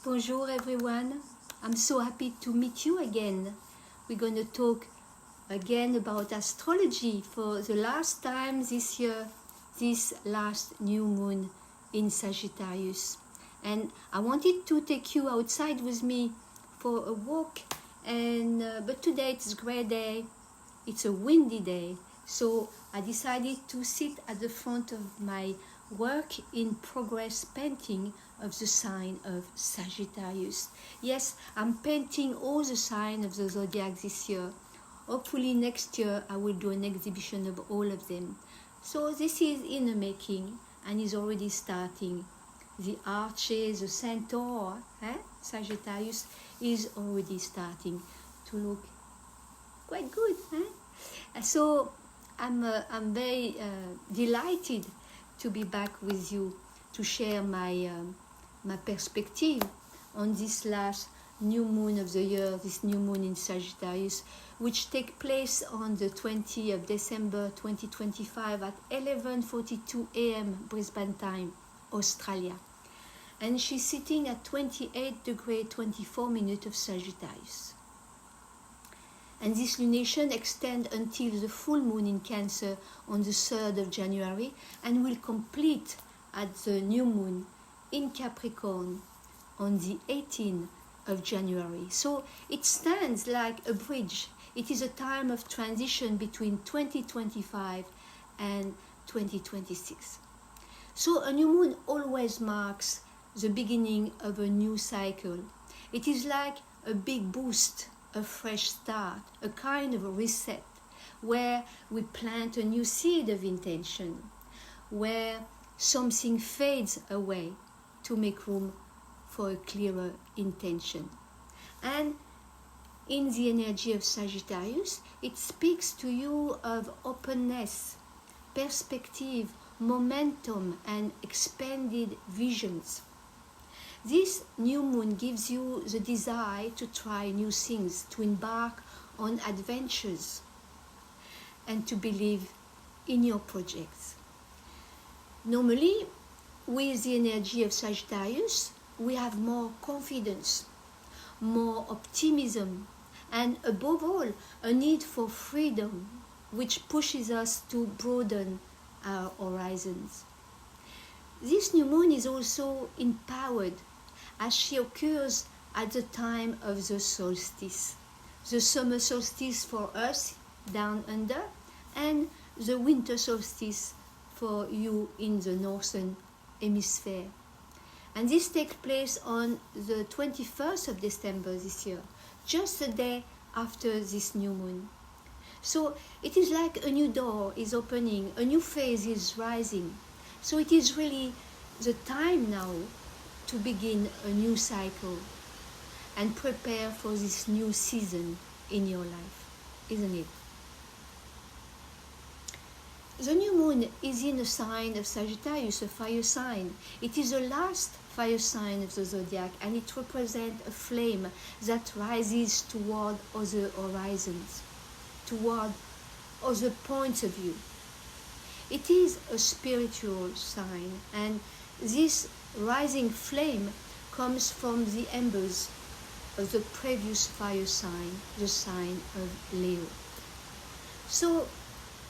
Bonjour everyone, I'm so happy to meet you again. We're going to talk again about astrology for the last time this year, this last new moon in Sagittarius. And I wanted to take you outside with me for a walk, but today it's a grey day, it's a windy day, so I decided to sit at the front of my work in progress painting of the sign of Sagittarius. Yes, I'm painting all the signs of the zodiac this year. Hopefully next year I will do an exhibition of all of them. So this is in the making and is already starting. The arches, the centaur, Sagittarius, is already starting to look quite good. So I'm very delighted to be back with you to share my perspective on this last new moon of the year, this new moon in Sagittarius, which takes place on the 20th of December 2025 at 11:42 a.m. Brisbane time, Australia. And she's sitting at 28 degrees 24 minutes of Sagittarius. And this lunation extends until the full moon in Cancer on the 3rd of January and will complete at the new moon in Capricorn on the 18th of January. So it stands like a bridge. It is a time of transition between 2025 and 2026. So a new moon always marks the beginning of a new cycle. It is like a big boost, a fresh start, a kind of a reset, where we plant a new seed of intention, where something fades away to make room for a clearer intention. And in the energy of Sagittarius, it speaks to you of openness, perspective, momentum, and expanded visions. This new moon gives you the desire to try new things, to embark on adventures, and to believe in your projects. Normally, with the energy of Sagittarius, we have more confidence, more optimism, and above all, a need for freedom, which pushes us to broaden our horizons. This new moon is also empowered as she occurs at the time of the solstice, the summer solstice for us down under, and the winter solstice for you in the northern hemisphere. And this takes place on the 21st of December this year, just a day after this new moon. So it is like a new door is opening, a new phase is rising. So it is really the time now to begin a new cycle and prepare for this new season in your life, isn't it? The new moon is in a sign of Sagittarius, a fire sign. It is the last fire sign of the zodiac, and it represents a flame that rises toward other horizons, toward other points of view. It is a spiritual sign, and this rising flame comes from the embers of the previous fire sign, the sign of Leo. So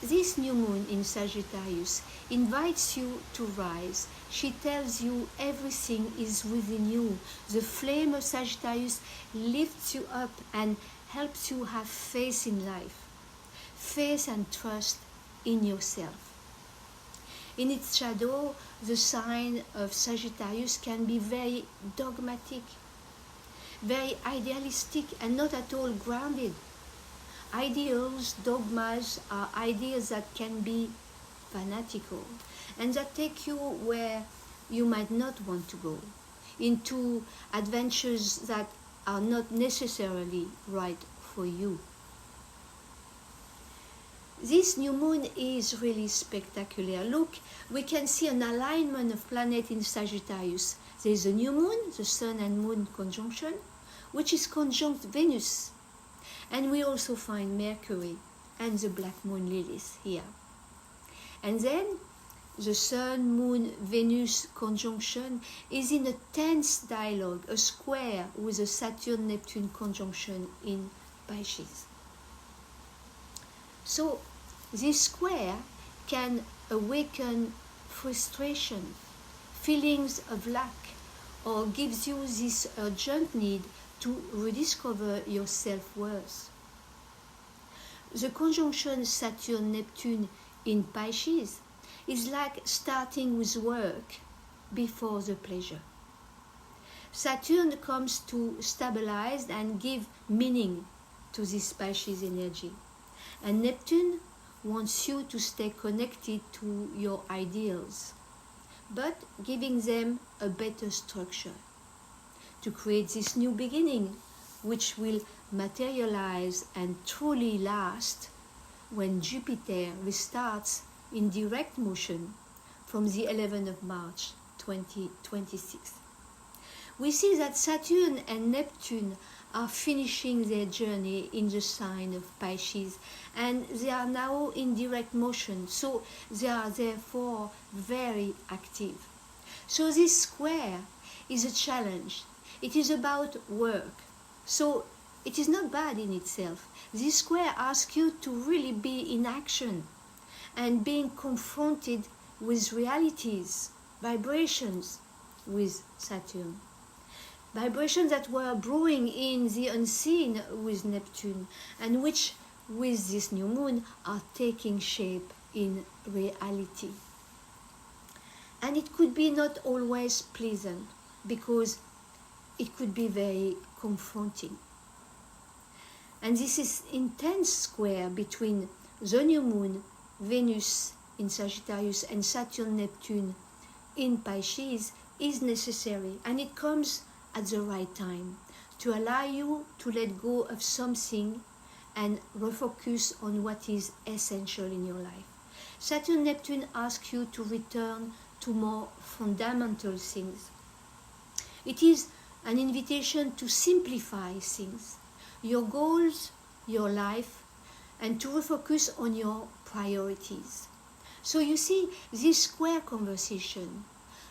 this new moon in Sagittarius invites you to rise. She tells you everything is within you. The flame of Sagittarius lifts you up and helps you have faith in life, faith and trust in yourself. In its shadow, the sign of Sagittarius can be very dogmatic, very idealistic, and not at all grounded. Ideals, dogmas are ideas that can be fanatical and that take you where you might not want to go, into adventures that are not necessarily right for you. This new moon is really spectacular. Look, we can see an alignment of planets in Sagittarius. There is a new moon, the Sun and Moon conjunction, which is conjunct Venus. And we also find Mercury and the Black Moon Lilith here. And then the Sun, Moon, Venus conjunction is in a tense dialogue, a square with a Saturn-Neptune conjunction in Pisces. So this square can awaken frustration, feelings of lack, or gives you this urgent need to rediscover your self-worth. The conjunction Saturn-Neptune in Pisces is like starting with work before the pleasure. Saturn comes to stabilize and give meaning to this Pisces energy. And Neptune wants you to stay connected to your ideals, but giving them a better structure to create this new beginning, which will materialize and truly last when Jupiter restarts in direct motion from the 11th of March 2026. We see that Saturn and Neptune are finishing their journey in the sign of Pisces, and they are now in direct motion, so they are therefore very active. So this square is a challenge. It is about work. So it is not bad in itself. This square asks you to really be in action and being confronted with realities, vibrations with Saturn. Vibrations that were brewing in the unseen with Neptune, and which, with this new moon, are taking shape in reality. And it could be not always pleasant, because it could be very confronting. And this is intense square between the new moon, Venus in Sagittarius, and Saturn-Neptune in Pisces is necessary, and it comes at the right time to allow you to let go of something and refocus on what is essential in your life. Saturn-Neptune asks you to return to more fundamental things. It is an invitation to simplify things, your goals, your life, and to refocus on your priorities. So you see, this square conversation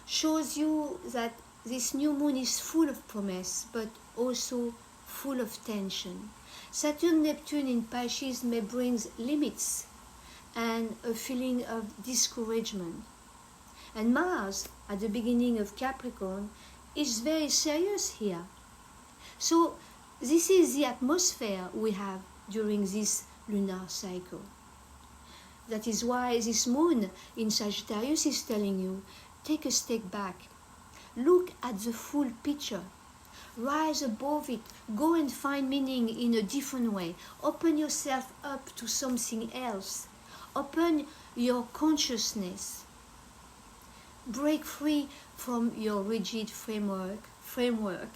shows you that this new moon is full of promise, but also full of tension. Saturn-Neptune in Pisces may bring limits and a feeling of discouragement. And Mars, at the beginning of Capricorn, is very serious here. So this is the atmosphere we have during this lunar cycle. That is why this moon in Sagittarius is telling you, take a step back. Look at the full picture. Rise above it. Go and find meaning in a different way. Open yourself up to something else. Open your consciousness. Break free from your rigid framework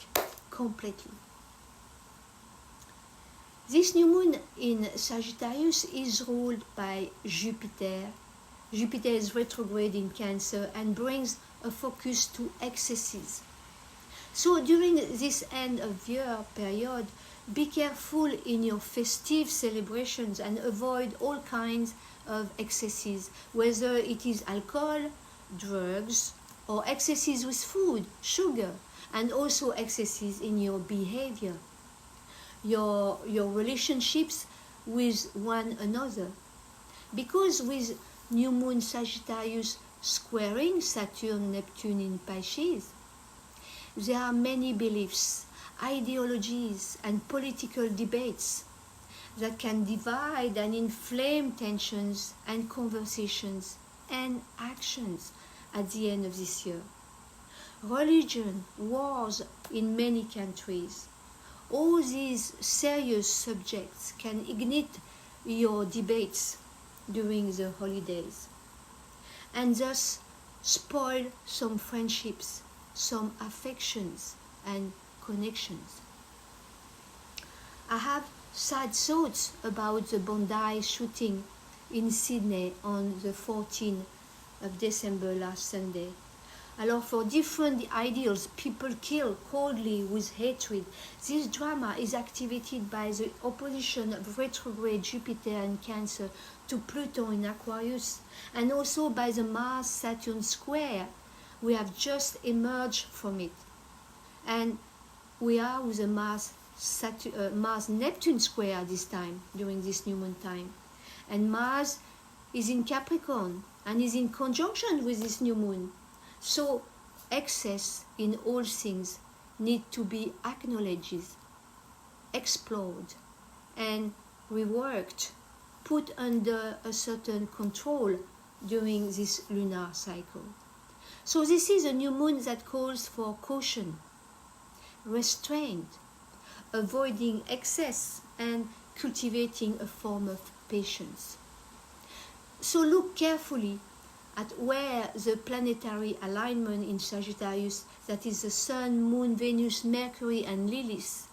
completely. This new moon in Sagittarius is ruled by Jupiter. Jupiter is retrograde in Cancer and brings a focus to excesses. So during this end of year period, be careful in your festive celebrations and avoid all kinds of excesses, whether it is alcohol, drugs, or excesses with food, sugar, and also excesses in your behavior, your relationships with one another. Because with new moon Sagittarius squaring Saturn-Neptune in Pisces, there are many beliefs, ideologies, and political debates that can divide and inflame tensions and conversations and actions at the end of this year. Religion, wars in many countries, all these serious subjects can ignite your debates during the holidays, and thus spoil some friendships, some affections and connections. I have sad thoughts about the Bondi shooting in Sydney on the 14th of December last Sunday. Alors for different ideals, people kill coldly with hatred. This drama is activated by the opposition of retrograde Jupiter in Cancer to Pluto in Aquarius, and also by the Mars-Saturn square. We have just emerged from it. And we are with a Mars-Neptune square this time, during this new moon time. And Mars is in Capricorn and is in conjunction with this new moon. So excess in all things need to be acknowledged, explored, and reworked, put under a certain control during this lunar cycle. So this is a new moon that calls for caution, restraint, avoiding excess, and cultivating a form of patience. So look carefully at where the planetary alignment in Sagittarius, that is the Sun, Moon, Venus, Mercury, and Lilith,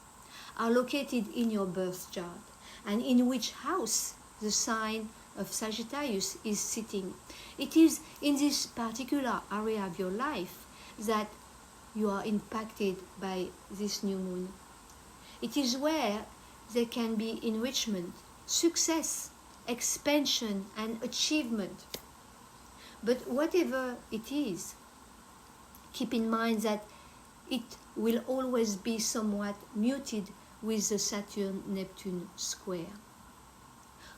are located in your birth chart, and in which house the sign of Sagittarius is sitting. It is in this particular area of your life that you are impacted by this new moon. It is where there can be enrichment, success, expansion, and achievement. But whatever it is, keep in mind that it will always be somewhat muted with the Saturn-Neptune square.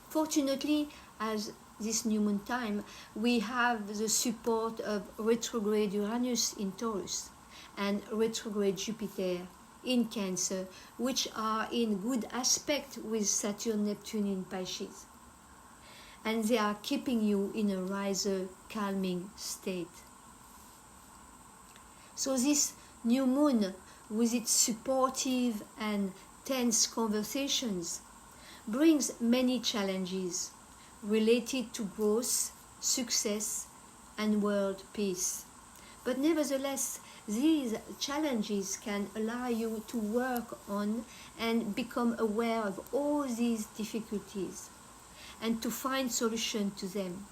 Fortunately, as this new moon time, we have the support of retrograde Uranus in Taurus and retrograde Jupiter in Cancer, which are in good aspect with Saturn-Neptune in Pisces. And they are keeping you in a rather calming state. So this new moon, with its supportive and tense conversations, brings many challenges related to growth, success, and world peace. But nevertheless, these challenges can allow you to work on and become aware of all these difficulties and to find solutions to them.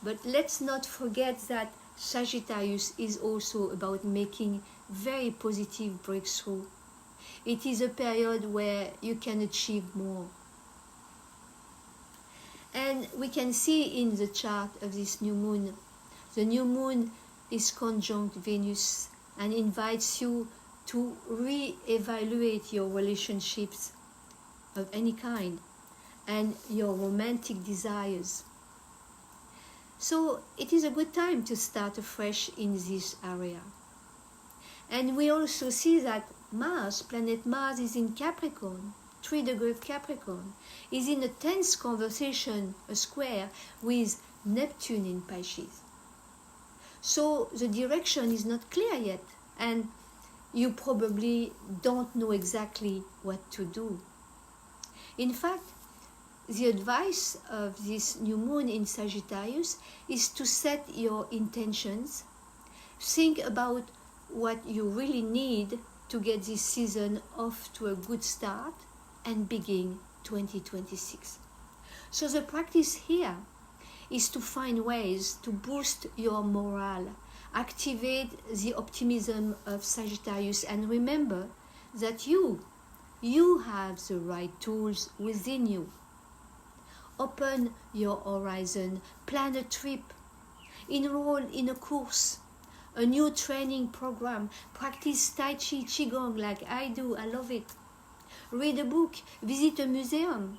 But let's not forget that Sagittarius is also about making very positive breakthrough. It is a period where you can achieve more. And we can see in the chart of this new moon, the new moon is conjunct Venus and invites you to re-evaluate your relationships of any kind and your romantic desires. So it is a good time to start afresh in this area. And we also see that Mars, planet Mars, is in Capricorn, 3 degrees Capricorn, is in a tense conversation, a square, with Neptune in Pisces. So the direction is not clear yet, and you probably don't know exactly what to do. In fact, the advice of this new moon in Sagittarius is to set your intentions, think about what you really need to get this season off to a good start and begin 2026. So the practice here is to find ways to boost your morale, activate the optimism of Sagittarius, and remember that you have the right tools within you. Open your horizon, plan a trip, enroll in a course, a new training program, practice Tai Chi, Qigong like I do, I love it. Read a book, visit a museum,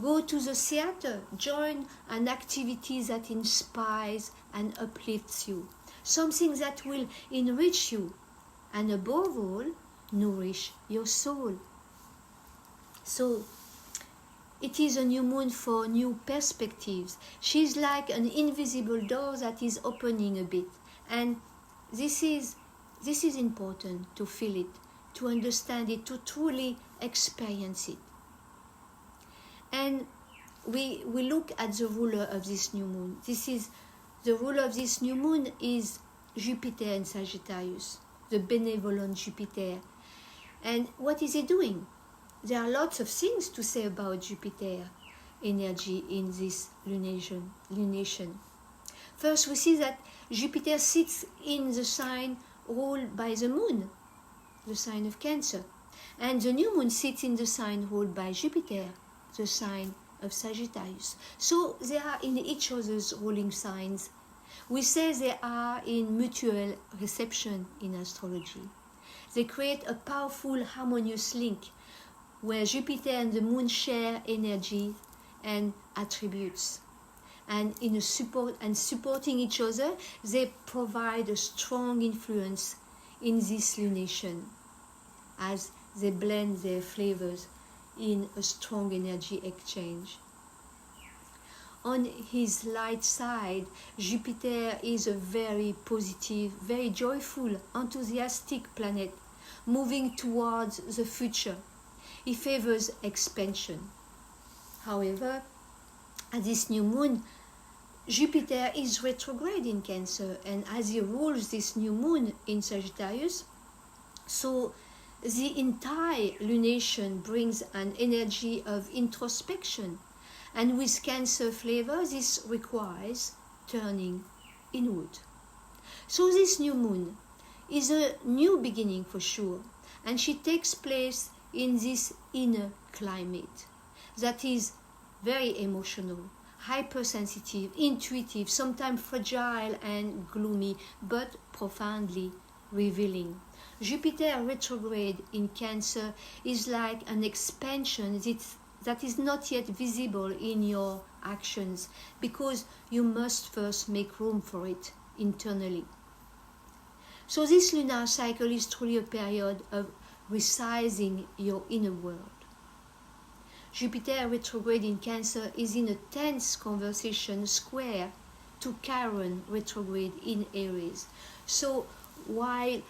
go to the theater, join an activity that inspires and uplifts you, something that will enrich you, and above all, nourish your soul. So, it is a new moon for new perspectives. She's like an invisible door that is opening a bit. And this is important to feel it, to understand it, to truly experience it. And we look at the ruler of this new moon. The ruler of this new moon is Jupiter in Sagittarius, the benevolent Jupiter. And what is he doing? There are lots of things to say about Jupiter energy in this lunation. First, we see that Jupiter sits in the sign ruled by the moon, the sign of Cancer. And the new moon sits in the sign ruled by Jupiter, the sign of Sagittarius. So they are in each other's ruling signs. We say they are in mutual reception in astrology. They create a powerful harmonious link where Jupiter and the moon share energy and attributes. And supporting each other, they provide a strong influence in this lunation as they blend their flavors in a strong energy exchange. On his light side, Jupiter is a very positive, very joyful, enthusiastic planet moving towards the future. He favors expansion. However, at this new moon, Jupiter is retrograde in Cancer, and as he rules this new moon in Sagittarius, so the entire lunation brings an energy of introspection, and with Cancer flavor, this requires turning inward. So this new moon is a new beginning for sure, and she takes place in this inner climate that is very emotional, hypersensitive, intuitive, sometimes fragile and gloomy, but profoundly revealing. Jupiter retrograde in Cancer is like an expansion that is not yet visible in your actions, because you must first make room for it internally. So this lunar cycle is truly a period of resizing your inner world. Jupiter retrograde in Cancer is in a tense conversation square to Chiron retrograde in Aries. So while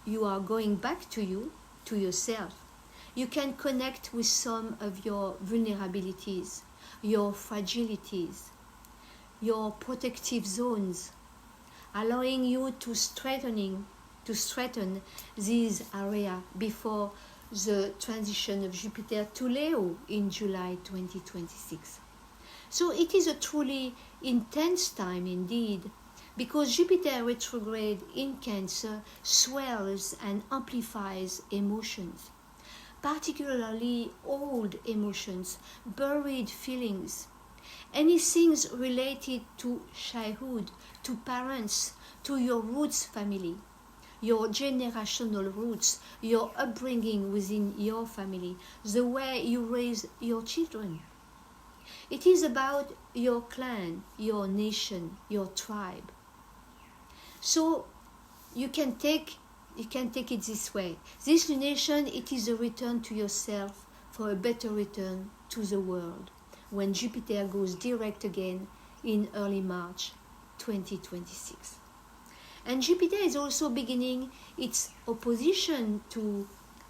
you are going back to yourself, you can connect with some of your vulnerabilities, your fragilities, your protective zones, allowing you to strengthen these areas before the transition of Jupiter to Leo in July 2026. So it is a truly intense time indeed, because Jupiter retrograde in Cancer swells and amplifies emotions, particularly old emotions, buried feelings, anything related to childhood, to parents, to your roots family, your generational roots, your upbringing within your family, the way you raise your children. It is about your clan, your nation, your tribe. So you can take it this way. This lunation, it is a return to yourself for a better return to the world, when Jupiter goes direct again in early March 2026. And Jupiter is also beginning its opposition to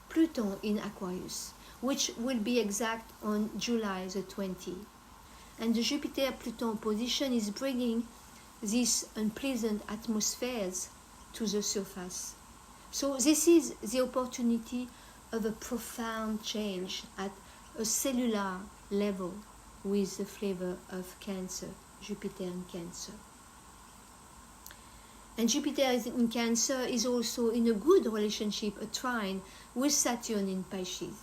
Pluto in Aquarius, which will be exact on July the 20th. And the Jupiter-Pluto opposition is bringing these unpleasant atmospheres to the surface. So this is the opportunity of a profound change at a cellular level with the flavor of Cancer, Jupiter in Cancer. And Jupiter in Cancer is also in a good relationship, a trine, with Saturn in Pisces,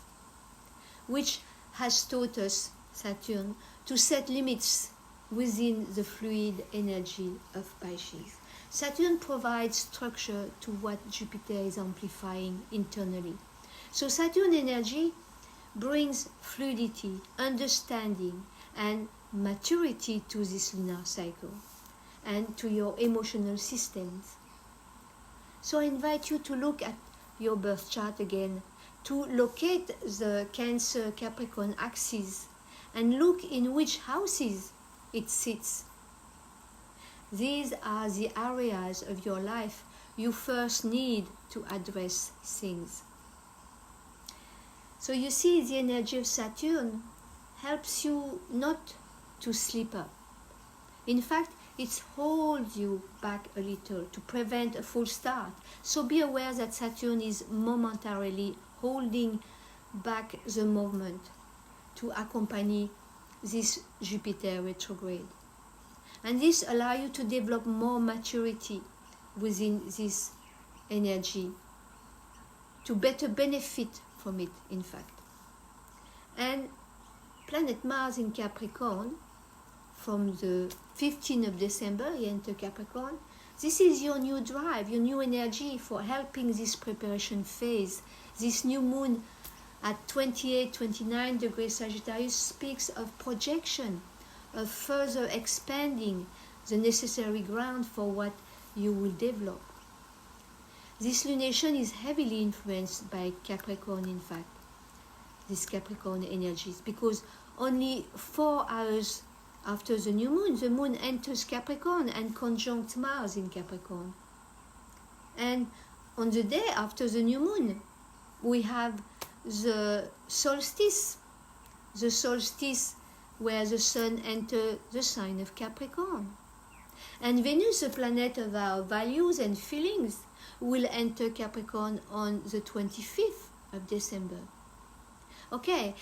which has taught us, Saturn, to set limits within the fluid energy of Pisces. Saturn provides structure to what Jupiter is amplifying internally. So Saturn energy brings fluidity, understanding, and maturity to this lunar cycle and to your emotional systems. So I invite you to look at your birth chart again, to locate the Cancer-Capricorn axis and look in which houses it sits. These are the areas of your life you first need to address things. So you see, the energy of Saturn helps you not to slip up. In fact, it holds you back a little to prevent a false start. So be aware that Saturn is momentarily holding back the movement to accompany this Jupiter retrograde. And this allows you to develop more maturity within this energy, to better benefit from it, in fact. And planet Mars in Capricorn, from the 15th of December, you enter Capricorn. This is your new drive, your new energy for helping this preparation phase. This new moon at 28-29 degrees Sagittarius speaks of projection, of further expanding the necessary ground for what you will develop. This lunation is heavily influenced by Capricorn, in fact, these Capricorn energies, because only 4 hours after the moon enters Capricorn and conjunct Mars in Capricorn. And on the day after the new moon, we have the solstice where the sun enters the sign of Capricorn. And Venus, the planet of our values and feelings, will enter Capricorn on the 25th of December. Okay,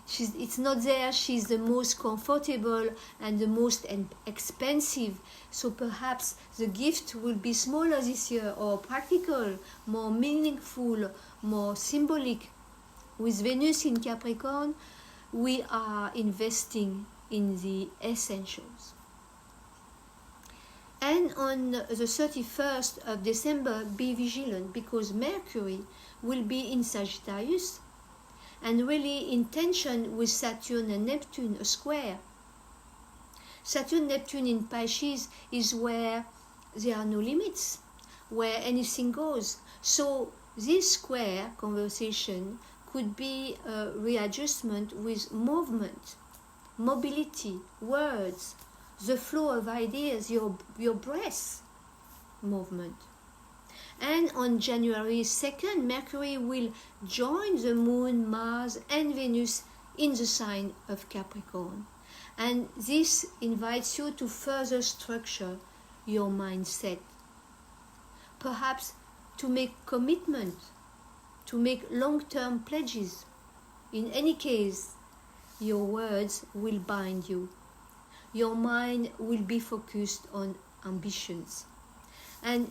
it's not there, she's the most comfortable and the most expensive, so perhaps the gift will be smaller this year, or practical, more meaningful, more symbolic. With Venus in Capricorn, we are investing in the essentials. And on the 31st of December, be vigilant, because Mercury will be in Sagittarius and really in tension with Saturn and Neptune, a square. Saturn-Neptune in Pisces is where there are no limits, where anything goes. So this square conversation could be a readjustment with movement, mobility, words, the flow of ideas, your breath movement. And on January 2nd, Mercury will join the Moon, Mars and Venus in the sign of Capricorn. And this invites you to further structure your mindset. Perhaps to make commitment, to make long-term pledges. In any case, your words will bind you. Your mind will be focused on ambitions. And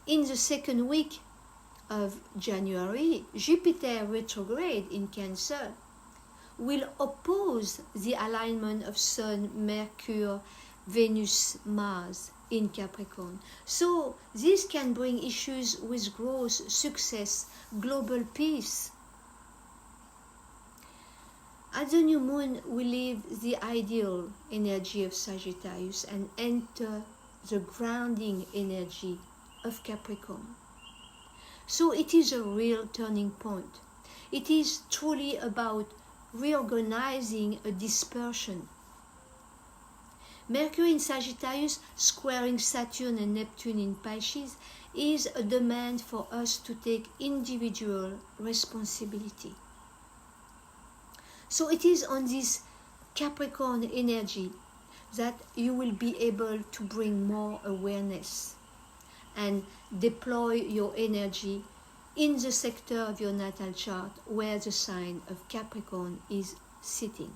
in the second week of January, Jupiter retrograde in Cancer will oppose the alignment of Sun, Mercury, Venus, Mars in Capricorn. So this can bring issues with growth, success, global peace. At the new moon, we leave the ideal energy of Sagittarius and enter the grounding energy of Capricorn. So it is a real turning point. It is truly about reorganizing a dispersion. Mercury in Sagittarius squaring Saturn and Neptune in Pisces is a demand for us to take individual responsibility. So it is on this Capricorn energy that you will be able to bring more awareness and deploy your energy in the sector of your natal chart where the sign of Capricorn is sitting.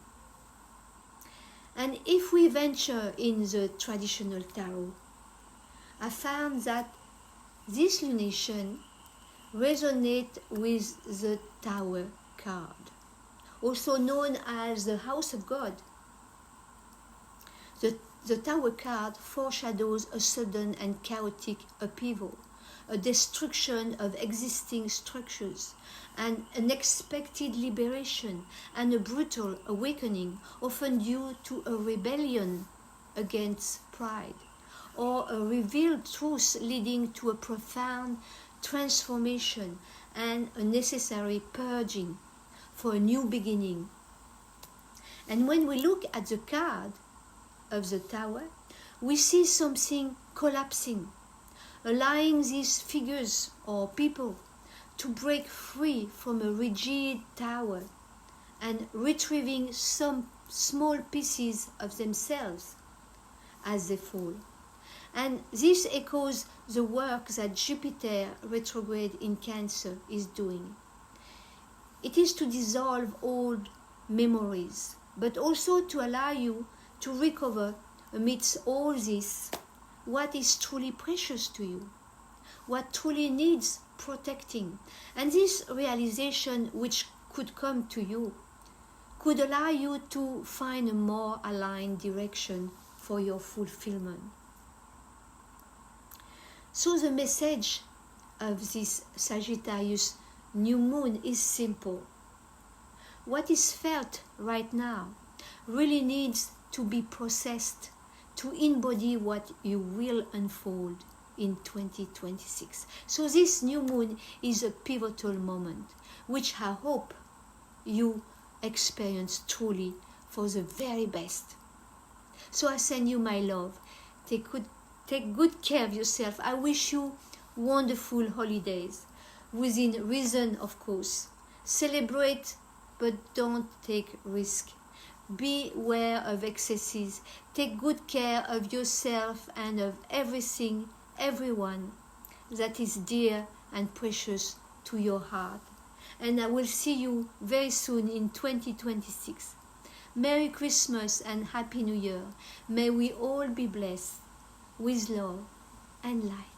And if we venture in the traditional tarot, I found that this lunation resonates with the Tower card, also known as the House of God. The Tower card foreshadows a sudden and chaotic upheaval, a destruction of existing structures, and unexpected liberation, and a brutal awakening, often due to a rebellion against pride, or a revealed truth leading to a profound transformation and a necessary purging for a new beginning. And when we look at the card of the Tower, we see something collapsing, allowing these figures or people to break free from a rigid tower and retrieving some small pieces of themselves as they fall. And this echoes the work that Jupiter retrograde in Cancer is doing. It is to dissolve old memories, but also to allow you to recover amidst all this, what is truly precious to you, what truly needs protecting. And this realization which could come to you could allow you to find a more aligned direction for your fulfillment. So the message of this Sagittarius new moon is simple. What is felt right now really needs to be processed to embody what you will unfold in 2026. So this new moon is a pivotal moment, which I hope you experience truly for the very best. So I send you my love. Take good care of yourself. I wish you wonderful holidays, within reason, of course. Celebrate, but don't take risk. Beware of excesses. Take good care of yourself and of everything, everyone that is dear and precious to your heart. And I will see you very soon in 2026. Merry Christmas and Happy New Year. May we all be blessed with love and light.